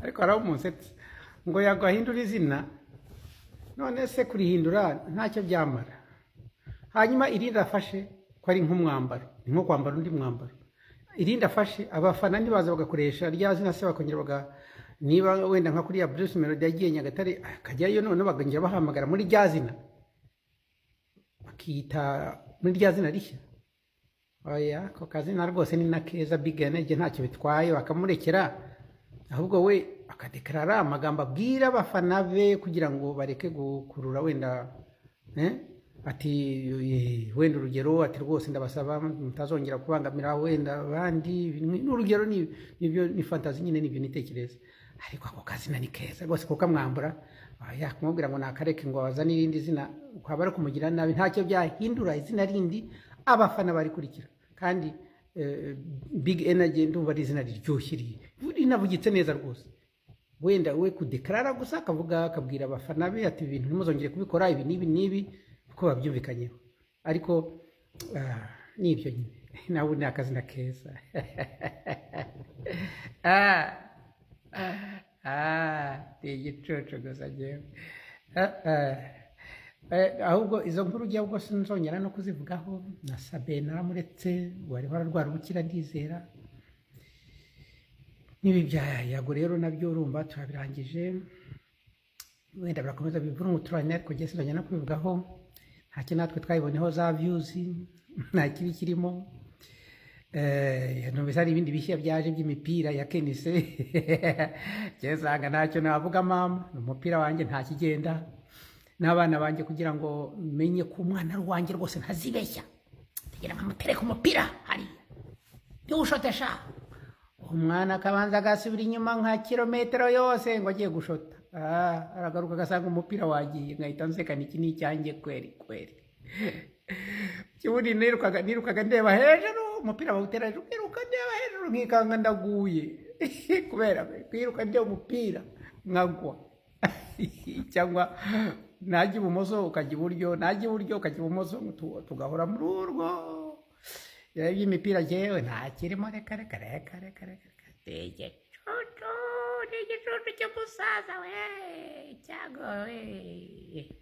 ariko hari umusetse ngo yagahindura izina, none se kurihindura ntacyo byamara. Hanyuma irindi afashe ko ari nk'umwambaro, ni nko kwambara undi mwambaro. Irindi afashe abafana ntibaza bagakoresha rya zina se bakongera niba wenda nka kuriya Bruce Melody yagiye Nyagatare akajyayo, none bagongera bahamagara muri rya zina bakita muri rya zina rishya. Oya, ko kazina rwose ni na keza, Big Energy ntacyo bitwaye, bakamurekera ahubwo we akadekarara amagambo abwira abafana be kugira ngo bareke gukurura wenda ati wenda urugero ati rwose ndabasaba mutazongera kubangamira wenda abandi, n'urugero nibyo ni fantasy nyine, nibyo nitekereza. Ariko ako kazina ni keza rwose kuko amwambura kumubwira ngo nakareke ngo bazane irindi zina kwaba ari kumugira nabi, ntacyo byahindura izina rindi abafana barikurikira. Kandi Big Energy ndumva ari izina riryoshye rinavugitse neza rwose. Wenda we kudekarara gusa akavuga akabwira abafana be ati ibintu ntimuzongere kubikora ibi n'ibi kuko babyumvikanyeho. Ariko nibyo nyine nawe ni akazina keza. Ni igicucu gusa njyewe. Ahubwo izo nkuru ujya ubwo sinzongera no kuzivugaho. Na Sabe naramuretse wari wararwara ubukira ndizera. Nibi bya Yago rero nabyo urumva turabirangije, wenda birakomeza bivura umuturanye, ariko njye sinongera no kubivugaho. Ntacyo natwe twayiboneho za views, nta kibi kirimo. Numvise hari ibindi bishya byaje by'imipira ya Kenise. Cyesanga ntacyo navuga mama, umupira wanjye nta kigenda. N'abana banjye kugira ngo menye ko umwana wanjye rwose ntazibeshya, kugira ngo amutereke umupira hari y'ushotesha, umwana akabanza agasubira inyuma nka kilometero yose ngo agiye gushota. Aragaruka agasanga umupira wagiye, ngahita nsekana iki ni icyanjye kweri. Kibundi nirukaga ndeba hejuru, umupira bawutera hejuru, niruka ndeba hejuru nkikanga ndaguye kubera kwiruka ndeba umupira nkagwa. Cyangwa najya ibumoso ukajya iburyo, najya iburyo ukajya ibumoso, tugahora muri urwo. Imipira jewe nta kirimo, reka igicucu cy'umusaza we cyago we.